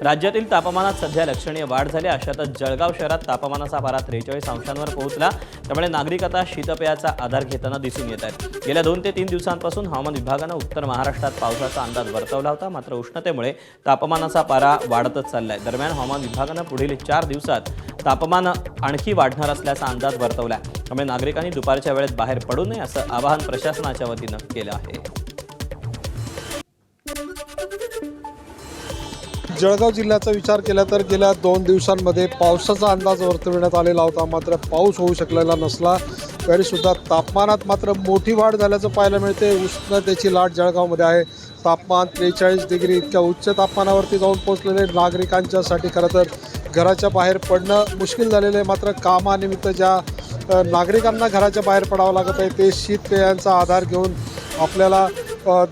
राज्यातील तापमानात सध्या लक्षणीय वाढ झाली। अशातच जळगाव शहरात तापमानाचा पारा 43 अंशांवर पोहोचला। त्यामुळे नागरिक आता शीतपेयाचा आधार घेताना दिसून येत आहेत। गेल्या 2 ते 3 दिवसांपासून हवामान विभागाने उत्तर महाराष्ट्रात पावसाचा अंदाज वर्तवला होता, मात्र उष्णतेमुळे तापमानाचा पारा वाढतच चाललाय। दरम्यान हवामान विभागाने पुढील 4 दिवसात तापमान आणखी वाढणार असल्याचा अंदाज वर्तवला आहे। त्यामुळे नागरिकांनी दुपारच्या वेळेत बाहेर पडू नये असं आवाहन प्रशासनाच्या वतीने केलं आहे। जळगाव जिल्ह्याचा विचार केला तर गेल्या 2 दिवसांमध्ये पावसाचा अंदाज वर्तवण्यात आलेला होता, मात्र पाऊस होऊ शकलेला नसला तरीसुद्धा तापमानात मात्र मोठी वाढ झाल्याचं पाहायला मिळते। उष्णतेची लाट जळगावमध्ये आहे। तापमान 43 डिग्री इतक्या उच्च तापमानावरती जाऊन पोहोचलेले नागरिकांच्यासाठी खरं तर घराच्या बाहेर पडणं मुश्किल झालेलं आहे। मात्र कामानिमित्त ज्या नागरिकांना घराच्या बाहेर पडावं लागत आहे ते शीतपेयांचा आधार घेऊन आपल्याला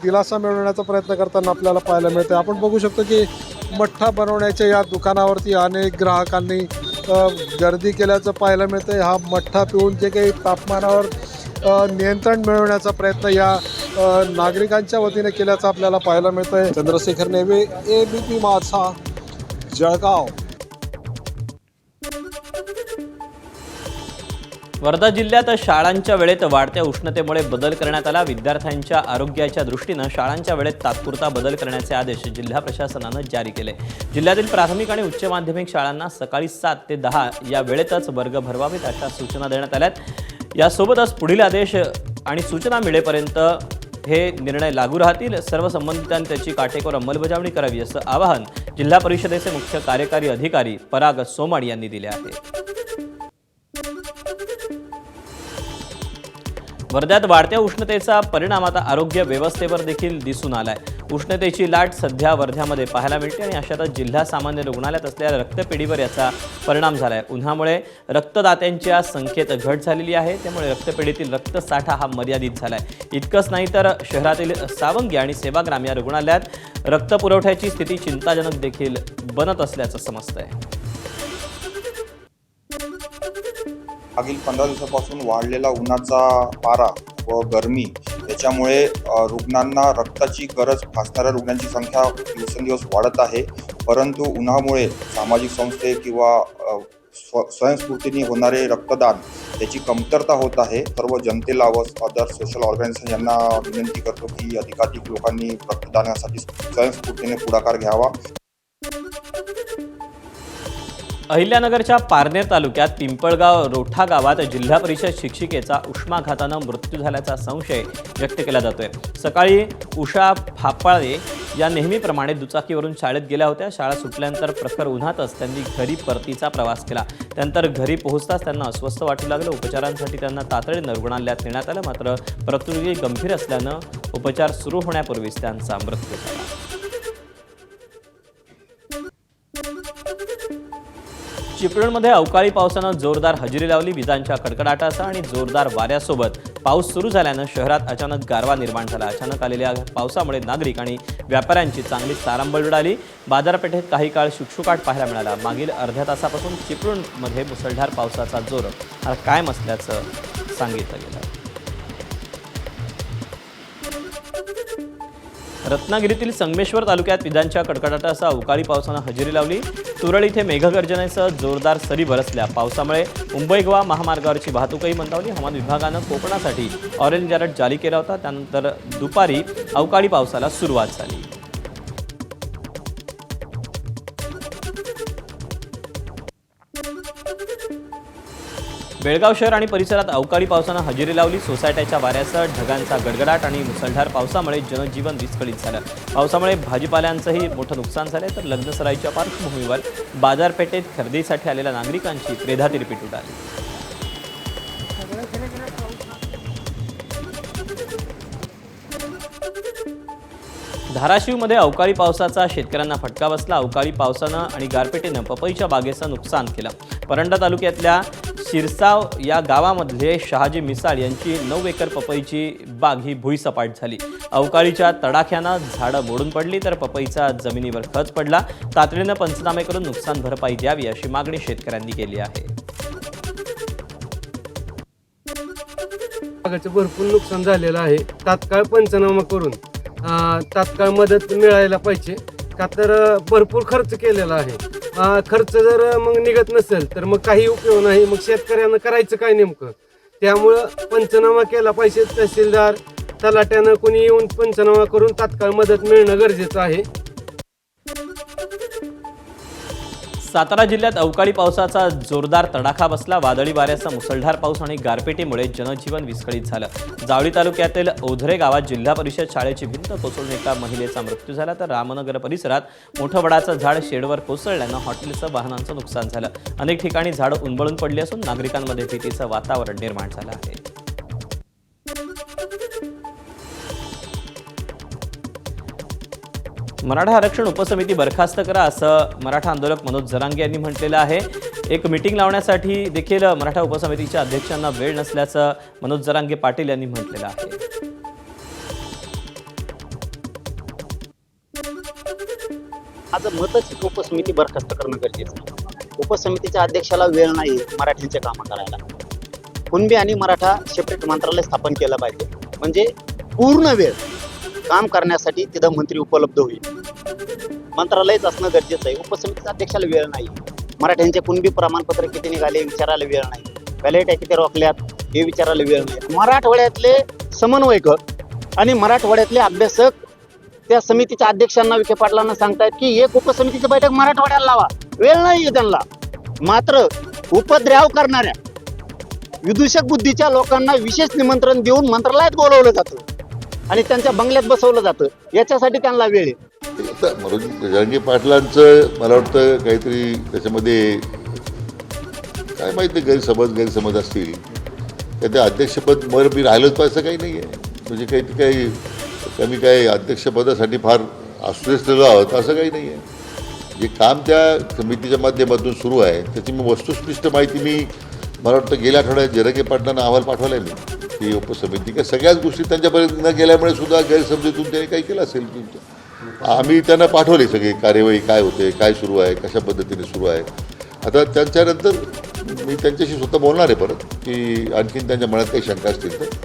दिलासा मिळवण्याचा प्रयत्न करताना आपल्याला पाहायला मिळते। आपण बघू शकतो की मठ्ठा बनवण्याच्या या दुकानावरती अनेक ग्राहकांनी गर्दी केल्याचं पाहायला मिळतं। हा मठ्ठा पिऊन जे काही तापमानावर नियंत्रण मिळवण्याचा प्रयत्न या नागरिकांच्या वतीने केल्याचं आपल्याला पाहायला मिळतं। चंद्रशेखर नेवे, एबीपी माझा, जळगाव। वर्धा जिल्ह्यात शाळांच्या वेळेत वाढत्या उष्णतेमुळे बदल करण्यात आला। विद्यार्थ्यांच्या आरोग्याच्या दृष्टीने शाळांच्या वेळेत तात्पुरता बदल करण्याचे आदेश जिल्हा प्रशासनाने जारी केले। जिल्ह्यातील प्राथमिक आणि उच्च माध्यमिक शाळांना सकाळी 7 ते 10 या वेळेतच वर्ग भरवावेत अशा सूचना देण्यात आल्यात। यासोबतच पुढील आदेश आणि सूचना मिळेपर्यंत हे निर्णय लागू राहतील। सर्व संबंधितांनी त्याची काटेकोर अंमलबजावणी करावी असं आवाहन जिल्हा परिषदेचे मुख्य कार्यकारी अधिकारी पराग सोमण यांनी दिले आहे। वर्ध्यात वाढत्या उष्णतेचा परिणाम आता आरोग्य व्यवस्थेवर देखील दिसून आलाय। उष्णतेची लाट सध्या वर्ध्यामध्ये पाहायला मिळते आणि अशातच जिल्हा सामान्य रुग्णालयात असलेल्या रक्तपेढीवर याचा परिणाम झालाय। उन्हामुळे रक्तदात्यांच्या संख्येत घट झालेली आहे, त्यामुळे रक्तपेढीतील रक्तसाठा हा मर्यादित झालाय। इतकंच नाही तर शहरातील सावंगी आणि सेवाग्राम या रुग्णालयात रक्तपुरवठ्याची स्थिती चिंताजनक देखील बनत असल्याचं समजतंय। मागील 15 दिवसापासून वाढलेला उन्हाचा पारा व गरमी याच्यामुळे रुग्णांना रक्ताची गरज भासणाऱ्या रुग्णांची संख्या दिवसेंदिवस वाढत आहे। परंतु उन्हामुळे सामाजिक संस्थे किंवा स्वयंस्फूर्तीने होणारे रक्तदान याची कमतरता होत आहे। सर्व जनतेला व अदर सोशल ऑर्गनायझेशन यांना विनंती करतो की अधिकाधिक लोकांनी रक्तदानासाठी स्वयंस्फूर्तीने पुढाकार घ्यावा। अहिल्यानगरच्या पारनेर तालुक्यात पिंपळगाव रोठा गावात जिल्हा परिषद शिक्षिकेचा उष्माघाताने मृत्यू झाल्याचा संशय व्यक्त केला जातोय। सकाळी उषा फापाळे या नेहमीप्रमाणे दुचाकीवरून शाळेत गेल्या होत्या। शाळा सुटल्यानंतर प्रखर उन्हातच त्यांनी घरी परतीचा प्रवास केला। त्यानंतर घरी पोहोचताच त्यांना अस्वस्थ वाटू लागलं। उपचारांसाठी त्यांना तातडीने रुग्णालयात नेण्यात आलं, मात्र प्रकृती गंभीर असल्यानं उपचार सुरू होण्यापूर्वीच त्यांचा मृत्यू झाला। चिपळूणमध्ये अवकाळी पावसानं जोरदार हजेरी लावली। विजांच्या कडकडाटासह आणि जोरदार वाऱ्यासोबत पाऊस सुरू झाल्यानं शहरात अचानक गारवा निर्माण झाला। अचानक आलेल्या पावसामुळे नागरिक आणि व्यापाऱ्यांची चांगलीच तारांबळ उडाली। बाजारपेठेत काही काळ शुकशुकाट पाहायला मिळाला। मागील अर्ध्या तासापासून चिपळूणमध्ये मुसळधार पावसाचा जोर हा कायम असल्याचं सांगितलं गेलं। रत्नागिरीतील संगमेश्वर तालुक्यात विजांच्या कडकडाटासह अवकाळी पावसानं हजेरी लावली। तुरळ इथे मेघगर्जनेसह जोरदार सरी बरसल्या। पावसामुळे मुंबई गोवा महामार्गावरची वाहतूकही मंदावली। हवामान विभागानं कोकणासाठी ऑरेंज अलर्ट जारी केला होता। त्यानंतर दुपारी अवकाळी पावसाला सुरुवात झाली। बेळगाव शहर आणि परिसरात अवकाळी पावसानं हजेरी लावली। सोसायट्याच्या वाऱ्यासह ढगांचा गडगडाट आणि मुसळधार पावसामुळे जनजीवन विस्कळीत झालं। पावसामुळे भाजीपाल्यांचंही मोठं नुकसान झालं, तर लग्नसराईच्या पार्श्वभूमीवर बाजारपेठेत खरेदीसाठी आलेल्या नागरिकांची त्रेधातिरपीट उडाली। धाराशिवमध्ये अवकाळी पावसाचा शेतकऱ्यांना फटका बसला। अवकाळी पावसानं आणि गारपिटीनं पपईच्या बागेचं नुकसान केलं। परंडा तालुक्यातल्या शिरसाव या गावामधले शहाजी मिसाळ यांची 9 एकर पपईची बाग ही भुईसपाट झाली। अवकाळीच्या तडाख्यानं झाडं मोडून पडली, तर पपईचा जमिनीवर खच पडला। तातडीनं पंचनामे करून नुकसान भरपाई द्यावी अशी मागणी शेतकऱ्यांनी केली आहे। बागाचं भरपूर नुकसान झालेलं आहे। तात्काळ पंचनामा करून तात्काळ मदत मिळायला पाहिजे, का तर भरपूर खर्च केलेला आहे. खर्च जर मग निघत नसेल तर मग काही उपयोग नाही. मग शेतकऱ्यानं करायचं काय नेमकं? त्यामुळं पंचनामा केला पाहिजे. तहसीलदार तलाट्यानं कोणी येऊन पंचनामा करून तात्काळ मदत मिळणं गरजेचं आहे. सातारा जिल्ह्यात अवकाळी पावसाचा जोरदार तडाखा बसला. वादळी वाऱ्याचा मुसळधार पाऊस आणि गारपिटीमुळे जनजीवन विस्कळीत झालं. जावळी तालुक्यातील औधरे गावात जिल्हा परिषद शाळेची भिंत कोसळून एका महिलेचा मृत्यू झाला, तर रामनगर परिसरात मोठं वडाचं झाड शेडवर कोसळल्यानं हॉटेलसह वाहनांचं नुकसान झालं. अनेक ठिकाणी झाडं उन्मळून पडली असून नागरिकांमध्ये भीतीचं वातावरण निर्माण झालं आहे. मराठा आरक्षण उपसमिती बरखास्त करा असं मराठा आंदोलक मनोज जरांगे यांनी म्हटलेलं आहे. एक मीटिंग लावण्यासाठी देखील मराठा उपसमितीच्या अध्यक्षांना वेळ नसल्याचं मनोज जरांगे पाटील यांनी म्हटलेलं आहे. माझं मतच उपसमिती बरखास्त करणं गरजेचं आहे. उपसमितीच्या अध्यक्षाला वेळ नाही मराठ्यांचे कामं करायला. कुणबी आणि मराठा सेपरेट मंत्रालय स्थापन केलं पाहिजे, म्हणजे पूर्ण वेळ काम करण्यासाठी तिथं मंत्री उपलब्ध होईल. मंत्रालयच असणं गरजेचं आहे. उपसमितीच्या अध्यक्षाला वेळ नाही. मराठ्यांचे कुणबी प्रमाणपत्र किती निघाले विचारायला वेळ नाही. बॅलेट किती रोखल्यात हे विचारायला वेळ नाही. मराठवाड्यातले समन्वयक आणि मराठवाड्यातले अभ्यासक त्या समितीच्या अध्यक्षांना, विखे पाटलांना सांगतायत की एक उपसमितीची बैठक मराठवाड्याला लावा. वेळ नाही आहे त्यांना. मात्र उपद्रव करणाऱ्या विदूषक बुद्धीच्या लोकांना विशेष निमंत्रण देऊन मंत्रालयात बोलवलं जातं आणि त्यांच्या बंगल्यात बसवलं जातं. याच्यासाठी त्यांना वेळ आहे. आता मनोज जरांगे पाटलांचं मला वाटतं काहीतरी त्याच्यामध्ये काय माहिती गैरसमज असतील. त्या ते अध्यक्षपद मी राहिलंच पाहिजे असं काही नाही आहे. म्हणजे काही कमी काय अध्यक्षपदासाठी फार आश्वस्त आहोत असं काही नाही आहे. जे काम त्या समितीच्या माध्यमातून सुरू आहे त्याची मी वस्तुनिष्ठ माहिती मला वाटतं गेल्या आठवड्यात जरांगे पाटलांना अहवाल पाठवला आहे मी की उपसमिती काय सगळ्याच गोष्टी त्यांच्यापर्यंत न गेल्यामुळे सुद्धा गैरसमजूतून त्यांनी काही केलं असेल. आम्ही त्यांना पाठवले सगळी कार्यवाही काय होते, काय सुरू आहे, कशा पद्धतीने सुरू आहे. आता त्यांच्यानंतर मी त्यांच्याशी स्वतः बोलणार आहे परत की आणखीन त्यांच्या मनात काही शंका असतील तर.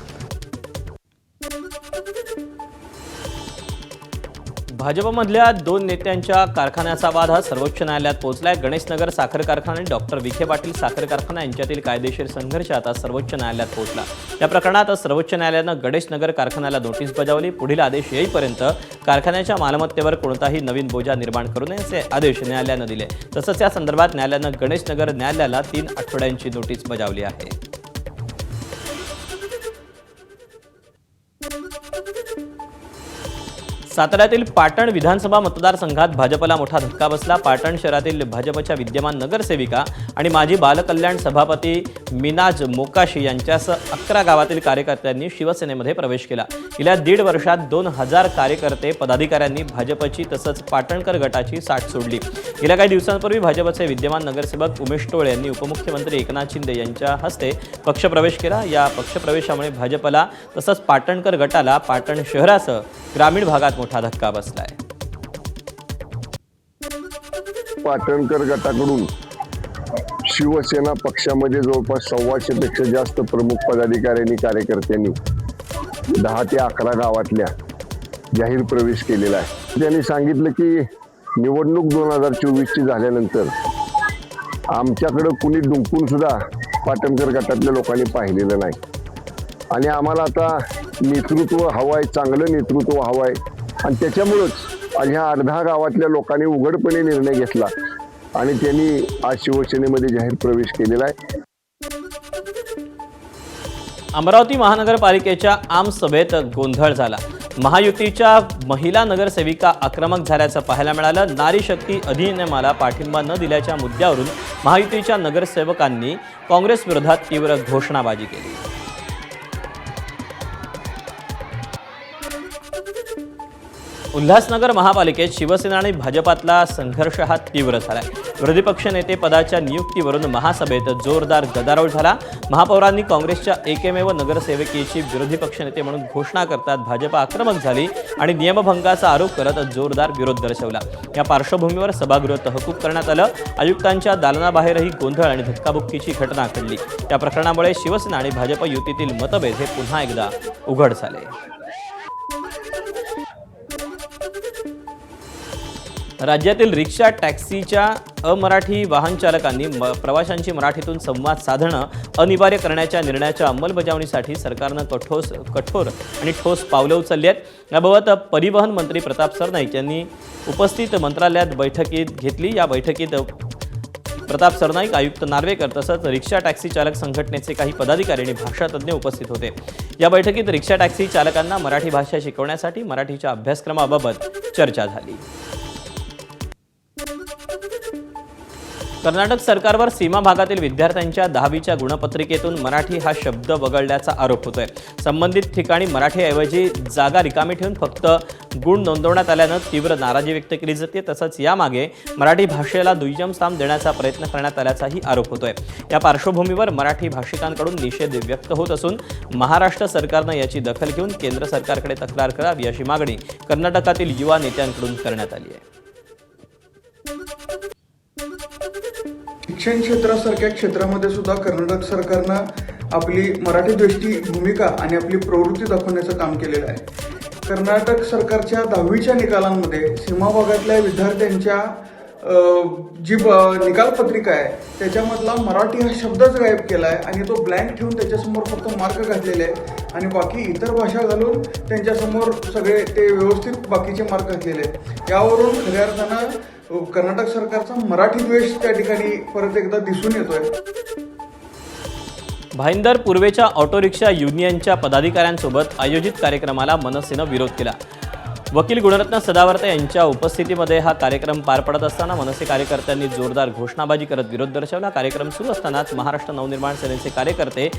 भाजपमधल्या दोन नेत्यांच्या कारखान्याचा वाद हा सर्वोच्च न्यायालयात पोहोचलाय. गणेशनगर साखर कारखाना आणि डॉक्टर विखे पाटील साखर कारखाना यांच्यातील कायदेशीर संघर्ष आता सर्वोच्च न्यायालयात पोहोचला. या प्रकरणात सर्वोच्च न्यायालयानं गणेशनगर कारखान्याला नोटीस बजावली. पुढील आदेश येईपर्यंत कारखान्याच्या मालमत्तेवर कोणताही नवीन बोजा निर्माण करू नये असे आदेश न्यायालयानं दिले. तसंच या संदर्भात न्यायालयानं गणेशनगर न्यायालयाला 3 आठवड्यांची नोटीस बजावली आहे. साताऱ्यातील पाटण विधानसभा मतदारसंघात भाजपला मोठा धक्का बसला. पाटण शहरातील भाजपच्या विद्यमान नगरसेविका आणि माजी बालकल्याण सभापती मिनाज मोकाशी यांच्यासह 11 गावातील कार्यकर्त्यांनी शिवसेनेमध्ये प्रवेश केला. गेल्या 1.5 वर्षात 2000 कार्यकर्ते पदाधिकाऱ्यांनी भाजपची तसंच पाटणकर गटाची साठ सोडली. गेल्या काही दिवसांपूर्वी भाजपचे विद्यमान नगरसेवक उमेश टोळे यांनी उपमुख्यमंत्री एकनाथ शिंदे यांच्या हस्ते पक्षप्रवेश केला. या पक्षप्रवेशामुळे भाजपला तसंच पाटणकर गटाला पाटण शहरासह ग्रामीण भागात मोठा धक्का बसलाय. पाटणकर गटाकडून शिवसेना पक्षामध्ये जवळपास 125 पेक्षा जास्त प्रमुख पदाधिकाऱ्यांनी, कार्यकर्त्यांनी 10 ते 11 गावातल्या जाहीर प्रवेश केलेला आहे. त्यांनी सांगितलं की निवडणूक 2024 ची झाल्यानंतर आमच्याकडं कुणी डुंकून सुद्धा पाटणकर गटातल्या लोकांनी पाहिलेलं नाही आणि आम्हाला आता नेतृत्व हवंय, चांगलं नेतृत्व हवंय आणि त्याच्यामुळंच आज ह्या 8-10 गावातल्या लोकांनी उघडपणे निर्णय घेतला आणि त्यांनी आज शिवसेनेमध्ये जाहीर प्रवेश केलेला आहे. अमरावती महानगरपालिकेच्या आमसभेत गोंधळ झाला. महायुतीच्या महिला नगरसेविका आक्रमक झाल्याचं पाहायला मिळालं. नारी शक्ती अधिनियमाला पाठिंबा न दिल्याच्या मुद्द्यावरून महायुतीच्या नगरसेवकांनी काँग्रेस विरोधात तीव्र घोषणाबाजी केली. उल्हासनगर महापालिकेत शिवसेना आणि भाजपातला संघर्ष हा तीव्र झालाय. विरोधी पक्ष नेते पदाच्या नियुक्तीवरून महासभेत जोरदार गदारोळ झाला. महापौरांनी काँग्रेसच्या एकमेव नगरसेविकेची विरोधी पक्षनेते म्हणून घोषणा करतात भाजप आक्रमक झाली आणि नियमभंगाचा आरोप करत जोरदार विरोध दर्शवला. या पार्श्वभूमीवर सभागृह तहकूब करण्यात आलं. आयुक्तांच्या दालनाबाहेरही गोंधळ आणि धक्काबुक्कीची घटना घडली. या प्रकरणामुळे शिवसेना आणि भाजप युतीतील मतभेद हे पुन्हा एकदा उघड झाले. राज्यातील रिक्षा टॅक्सीच्या अमराठी वाहन चालकांनी प्रवाशांची मराठीतून संवाद साधणं अनिवार्य करण्याच्या निर्णयाच्या अंमलबजावणीसाठी सरकारनं कठोर आणि ठोस पावलं उचलली आहेत। याबाबत परिवहन मंत्री प्रताप सरनाईक यांनी उपस्थित मंत्रालयात बैठकीत घेतली। या बैठकीत प्रताप सरनाईक, आयुक्त नार्वेकर तसंच रिक्षा टॅक्सी चालक संघटनेचे काही पदाधिकारी आणि भाषातज्ञ उपस्थित होते। या बैठकीत रिक्षा टॅक्सी चालकांना मराठी भाषा शिकवण्यासाठी मराठीच्या अभ्यासक्रमाबाबत चर्चा झाली। कर्नाटक सरकारवर सीमा भागातील विद्यार्थ्यांच्या 10वीच्या गुणपत्रिकेतून मराठी हा शब्द वगळल्याचा आरोप होतोय। संबंधित ठिकाणी मराठीऐवजी जागा रिकामी ठेवून फक्त गुण नोंदवण्यात आल्यानं तीव्र नाराजी व्यक्त केली जाते। तसंच यामागे मराठी भाषेला दुय्यम स्थान देण्याचा प्रयत्न करण्यात आल्याचाही आरोप होतोय। या पार्श्वभूमीवर मराठी भाषिकांकडून निषेध व्यक्त होत असून महाराष्ट्र सरकारनं याची दखल घेऊन केंद्र सरकारकडे तक्रार करावी अशी मागणी कर्नाटकातील युवा नेत्यांकडून करण्यात आली आहे। शिक्षण क्षेत्रासारख्या क्षेत्रामध्ये सुद्धा कर्नाटक सरकारनं आपली मराठीद्वेष्टी भूमिका आणि आपली प्रवृत्ती दाखवण्याचं काम केलेलं आहे। कर्नाटक सरकारच्या 10वीच्या निकालांमध्ये सीमा भागातल्या विद्यार्थ्यांच्या जी निकाल पत्रिका आहे त्याच्यामधला मराठी हा शब्दच गायब केला आहे आणि तो ब्लँक ठेवून त्याच्यासमोर फक्त मार्क घातलेले आहे आणि बाकी इतर भाषा घालून त्यांच्यासमोर सगळे ते व्यवस्थित बाकीचे मार्क घातलेले आहेत। यावरून खऱ्या अर्थानं कर्नाटक सरकारचा मराठी द्वेष त्या ठिकाणी परत एकदा दिसून येतोय। भाईंदर पूर्वेच्या ऑटो रिक्षा युनियनच्या पदाधिकाऱ्यांसोबत आयोजित कार्यक्रमाला मनसेनं विरोध केला। वकील गुणरत्न सदावर्ते यांच्या उपस्थितीमध्ये हा कार्यक्रम पार पडत असताना मनसे कार्यकर्त्यांनी जोरदार घोषणाबाजी करत विरोध दर्शवला। कार्यक्रम सुरू असतानाच महाराष्ट्र नवनिर्माण सेनेचे कार्यकर्ते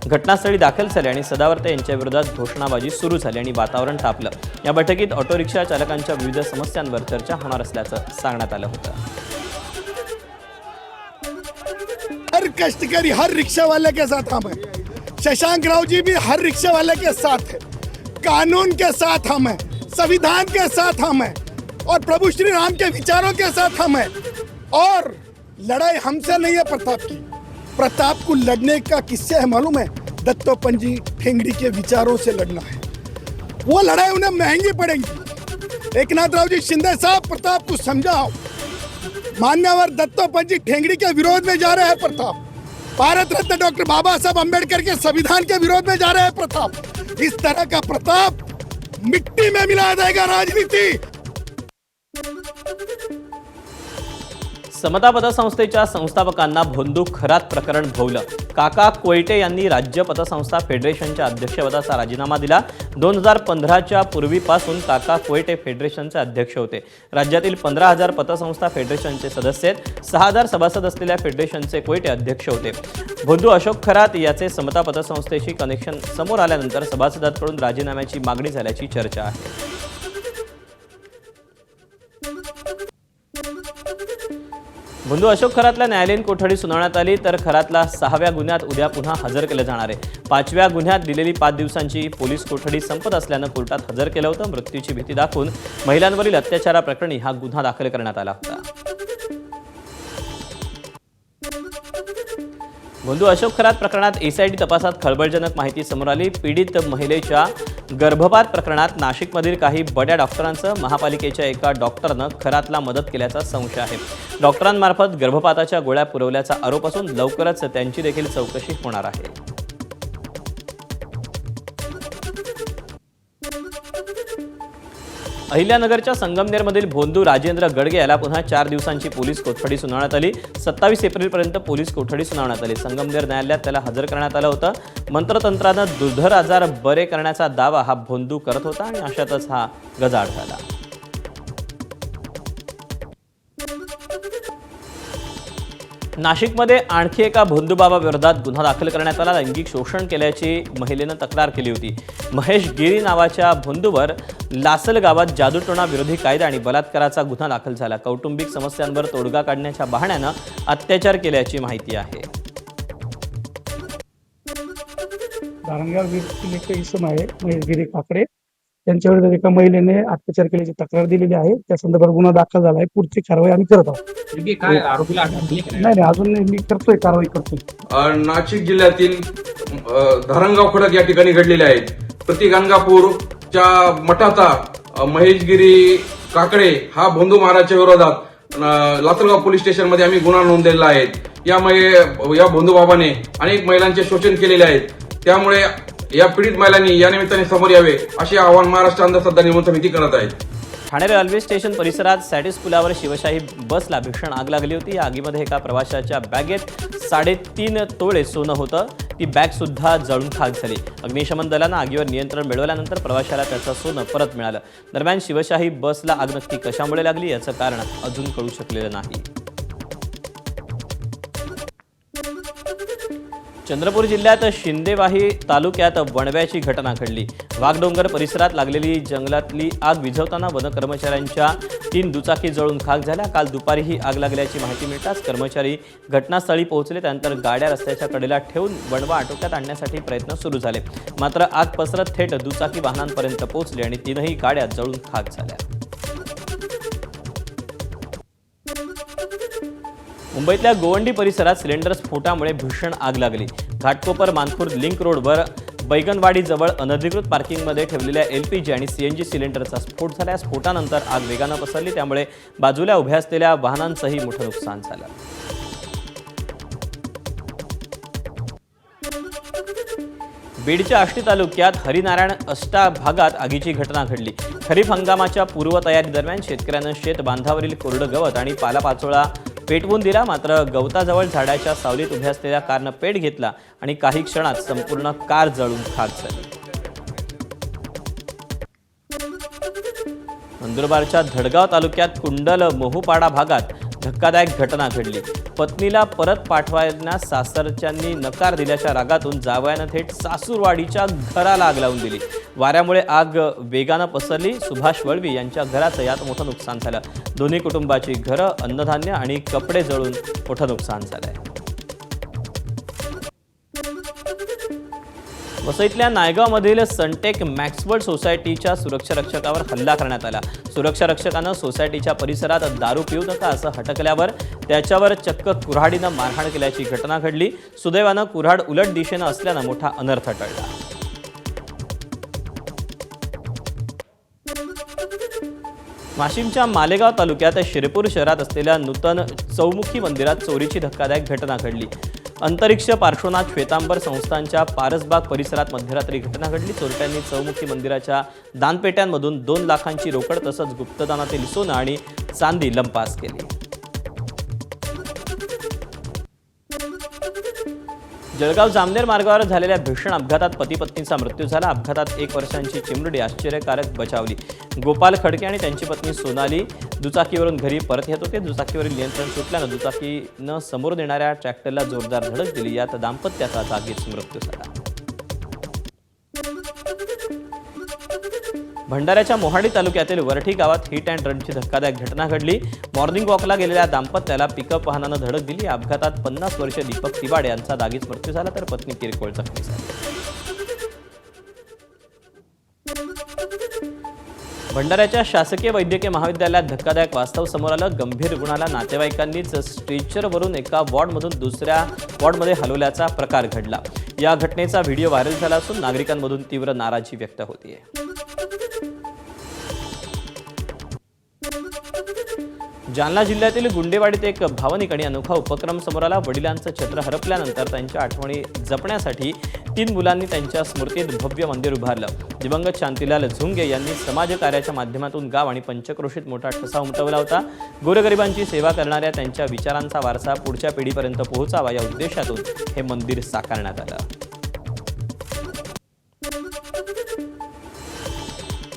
घटनास्थळी दाखल झाले आणि सदावर्ते यांच्या विरोधात घोषणाबाजी सुरू झाली आणि वातावरण तापलं। या बैठकीत ऑटो रिक्षा चालकांच्या विविध समस्यांवर चर्चा होणार असल्याचं सांगण्यात आलं होतं। हर कष्टकरी हर रिक्शा वाले के साथ हम हैं। शशांक राव जी भी हर रिक्शा वाले के साथ है। कानून के साथ हम हैं, संविधान के साथ हम हैं और प्रभु श्री राम के विचारों के साथ हम हैं। और लड़ाई हमसे नहीं है प्रताप की। प्रताप को लड़ने का किससे है मालूम है? दत्तोपंजी ठेंगड़ी के विचारों से लड़ना है। वो लड़ाई उन्हें महंगी पड़ेगी। एकनाथ राव जी शिंदे साहब, प्रताप को समझाओ। मान्यवर दत्तोपंजी ठेंगड़ी के विरोध में जा रहे हैं प्रताप। भारत रत्न डॉक्टर बाबा साहब अम्बेडकर के संविधान के विरोध में जा रहे हैं प्रताप। इस तरह का प्रताप मिट्टी में मिला देगा राजनीति। समता पतसंस्थेच्या संस्थापकांना भोंदू खरात प्रकरण भोवलं। काका कोयटे यांनी राज्य पतसंस्था फेडरेशनच्या अध्यक्षपदाचा राजीनामा दिला। 2015च्या पूर्वीपासून काका कोयटे फेडरेशनचे अध्यक्ष होते। राज्यातील 15,000 पतसंस्था फेडरेशनचे सदस्य आहेत। 6,000 सभासद असलेल्या फेडरेशनचे कोयटे अध्यक्ष होते। भोंदू अशोक खरात याचे समता पतसंस्थेशी कनेक्शन समोर आल्यानंतर सभासदांकडून राजीनाम्याची मागणी झाल्याची चर्चा आहे। भोंदू अशोक खरातला न्यायालयीन कोठडी सुनावण्यात आली तर खरातला 6व्या गुन्ह्यात उद्या पुन्हा हजर केलं जाणार आहे। 5व्या गुन्ह्यात दिलेली 5 दिवसांची पोलीस कोठडी संपत असल्यानं कोर्टात हजर केलं होतं। मृत्यूची भीती दाखवून महिलांवरील अत्याचाराप्रकरणी हा गुन्हा दाखल करण्यात आला होता। भोंदू अशोक खरात प्रकरणात एसआयटी तपासात खळबळजनक माहिती समोर आली। पीडित महिलेच्या गर्भपात प्रकरणात नाशिकमधील काही बड्या डॉक्टरांसह महापालिकेच्या एका डॉक्टरनं खरातला मदत केल्याचा संशय आहे। डॉक्टरांमार्फत गर्भपाताच्या गोळ्या पुरवल्याचा आरोप असून लवकरच त्यांची देखील चौकशी होणार आहे। अहिल्यानगरच्या संगमनेरमधील भोंदू राजेंद्र गडगे याला पुन्हा 4 दिवसांची पोलीस कोठडी सुनावण्यात आली। 27 एप्रिलपर्यंत पोलीस कोठडी सुनावण्यात आली। संगमनेर न्यायालयात त्याला हजर करण्यात आलं होतं। मंत्रतंत्रानं दुर्धर आजार बरे करण्याचा दावा हा भोंदू करत होता आणि अशातच हा गजाआड झाला। नाशिकमध्ये आणखी एका भोंदूबाबा विरोधात गुन्हा दाखल करण्यात आला। लैंगिक शोषण केल्याची महिलेनं तक्रार केली होती। महेश गिरी नावाच्या भोंदूवर लासल गावात जादूटोणा विरोधी कायदा आणि बलात्काराचा गुन्हा दाखल झाला। कौटुंबिक समस्यांवर तोडगा काढण्याच्या बहाण्यानं अत्याचार केल्याची माहिती आहे। धारणगाव येथील एक इसम आहे महेश गिरी काकडे, त्यांच्यावर एका महिलेने अत्याचार केल्याची तक्रार दिलेली आहे। त्या संदर्भात गुन्हा दाखल झाला आहे। पुढची कारवाई आम्ही करत आहोत। नाही अजून मी करतोय, कारवाई करतोय। नाशिक जिल्ह्यातील धरणगाव खडक या ठिकाणी घडलेले आहेत। प्रति गंगापूरच्या मठाचा महेशगिरी काकडे हा भोंदू महाराजच्या विरोधात लासलगाव पोलीस स्टेशनमध्ये आम्ही गुन्हा नोंदलेला आहे. या भोंदू बाबाने अनेक महिलांचे शोषण केलेले आहेत. त्यामुळे या पीडित महिलांनी या निमित्ताने समोर यावे असे आवाहन महाराष्ट्र अंधश्रद्धा निर्मूलन समिती करत आहे. ठाणे रेल्वे स्टेशन परिसरात सॅटिस पुलावर शिवशाही बसला भीषण आग लागली होती. या आगीमध्ये एका प्रवाशाच्या बॅगेत 3.5 तोळे सोनं होतं. ती बॅग सुद्धा जळून खाक झाली. अग्निशमन दलानं आगीवर नियंत्रण मिळवल्यानंतर प्रवाशाला त्याचं सोनं परत मिळालं. दरम्यान शिवशाही बसला आग नक्की कशामुळे लागली याचं कारण अजून कळू शकलेलं नाही. चंद्रपूर जिल्ह्यात शिंदेवाही तालुक्यात वणव्याची घटना घडली. वाघडोंगर परिसरात लागलेली जंगलातली आग विझवताना वन कर्मचाऱ्यांच्या 3 दुचाकी जळून खाक झाल्या. काल दुपारी ही आग लागल्याची माहिती मिळताच कर्मचारी घटनास्थळी पोहोचले. त्यानंतर गाड्या रस्त्याच्या कडेला ठेवून वणवा आटोक्यात आणण्यासाठी प्रयत्न सुरू झाले. मात्र आग पसरत थेट दुचाकी वाहनांपर्यंत पोहोचली आणि 3ही गाड्या जळून खाक झाल्या. मुंबईतल्या गोवंडी परिसरात सिलेंडर स्फोटामुळे भीषण आग लागली. घाटकोपर मानखुर्द लिंक रोडवर बैगनवाडीजवळ अनधिकृत पार्किंगमध्ये ठेवलेल्या LPG आणि CNG सिलेंडरचा स्फोट झाला. स्फोटानंतर आग वेगानं पसरली. त्यामुळे बाजूला उभ्या असलेल्या वाहनांचंही मोठं नुकसान झालं. बीडच्या आष्टी तालुक्यात हरिनारायण अष्टा भागात आगीची घटना घडली. खरीप हंगामाच्या पूर्वतयारी दरम्यान शेतकऱ्यानं शेत बांधावरील कोरडं गवत आणि पालापाचोळा पेटवून दिला. मात्र गवताजवळ झाडाच्या सावलीत उभ्या असलेल्या कारनं पेट घेतला आणि काही क्षणात संपूर्ण कार जळून खाक झाली. नंदुरबारच्या धडगाव तालुक्यात कुंडल मोहूपाडा भागात धक्कादायक घटना घडली. पत्नीला परत पाठवण्यास सासरच्यांनी नकार दिल्याच्या रागातून जावयानं थेट सासूरवाडीच्या घराला आग लावून दिली. वाऱ्यामुळे आग वेगानं पसरली. सुभाष वळवी यांच्या घराचं यात मोठं नुकसान झालं. दोन्ही कुटुंबाची घरं, अन्नधान्य आणि कपडे जळून मोठं नुकसान झालंय. वसईतल्या नायगावमधील सनटेक मॅक्सवर्ल्ड सोसायटीच्या सुरक्षारक्षकावर हल्ला करण्यात आला. सुरक्षारक्षकानं सोसायटीच्या परिसरात दारू पिऊ नका असं हटकल्यावर त्याच्यावर चक्क कुऱ्हाडीनं मारहाण केल्याची घटना घडली. सुदैवानं कुऱ्हाड उलट दिशेनं असल्यानं मोठा अनर्थ टळला. वाशिमच्या मालेगाव तालुक्यात शिरपूर शहरात असलेल्या नूतन चौमुखी मंदिरात चोरीची धक्कादायक घटना घडली. अंतरिक्ष पार्श्वनाथ श्वेतांबर संस्थांच्या पारसबाग परिसरात मध्यरात्री घटना घडली. चोरट्यांनी चौमुखी मंदिराच्या दानपेट्यांमधून 2 लाखांची रोकड तसंच गुप्तदानातील सोनं आणि चांदी लंपास केली. जळगाव जामनेर मार्गावर झालेल्या भीषण अपघातात पती पत्नीचा मृत्यू झाला. अपघातात 1 वर्षांची चिमुरडी आश्चर्यकारक बचावली. गोपाल खडके आणि त्यांची पत्नी सोनाली दुचाकीवरून घरी परत येत होते. दुचाकीवरील नियंत्रण सुटल्यानं दुचाकीनं समोरून येणाऱ्या ट्रॅक्टरला जोरदार धडक दिली. यात दाम्पत्याचा जागीच मृत्यू झाला. भंडाऱ्याच्या मोहाडी तालुक्यातील वरठी गावात हिट अँड रनची धक्कादायक घटना घडली. मॉर्निंग वॉकला गेलेल्या दाम्पत्याला पिकअप वाहनानं धडक दिली. या अपघातात 50 वर्षीय दीपक तिवाड यांचा जागीच मृत्यू झाला तर पत्नी किरकोळ जखमी झाली. भंडाऱ्याच्या शासकीय वैद्यकीय महाविद्यालयात धक्कादायक वास्तव समोर आलं. गंभीर रुग्णाला नातेवाईकांनीच स्ट्रेचरवरून एका वॉर्डमधून दुसऱ्या वॉर्डमध्ये हलवल्याचा प्रकार घडला. या घटनेचा व्हिडिओ व्हायरल झाला असून नागरिकांमधून तीव्र नाराजी व्यक्त होतीये. जालना जिल्ह्यातील गुंडेवाडीत एक भावनिक आणि अनोखा उपक्रम समोर आला. वडिलांचं छत्र हरपल्यानंतर त्यांच्या आठवणी जपण्यासाठी 3 मुलांनी त्यांच्या स्मृतीत भव्य मंदिर उभारलं. दिवंगत शांतीलाल झुंगे यांनी समाजकार्याच्या माध्यमातून गाव आणि पंचक्रोशीत मोठा ठसा उमटवला होता. गोरगरिबांची सेवा करणाऱ्या त्यांच्या विचारांचा वारसा पुढच्या पिढीपर्यंत पोहोचावा या उद्देशातून हे मंदिर साकारण्यात आलं.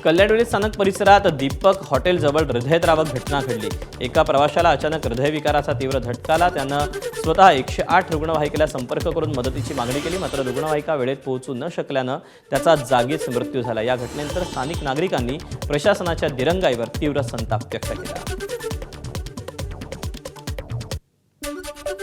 कल्याणवेली स्थानक परिसरात दीपक हॉटेलजवळ हृदयद्रावक घटना घडली. एका प्रवाशाला अचानक हृदयविकाराचा तीव्र झटका आला. त्यानं स्वतः 108 रुग्णवाहिकेला संपर्क करून मदतीची मागणी केली. मात्र रुग्णवाहिका वेळेत पोहोचू न शकल्यानं त्याचा जागीच मृत्यू झाला. या घटनेनंतर स्थानिक नागरिकांनी प्रशासनाच्या दिरंगाईवर तीव्र संताप व्यक्त केला.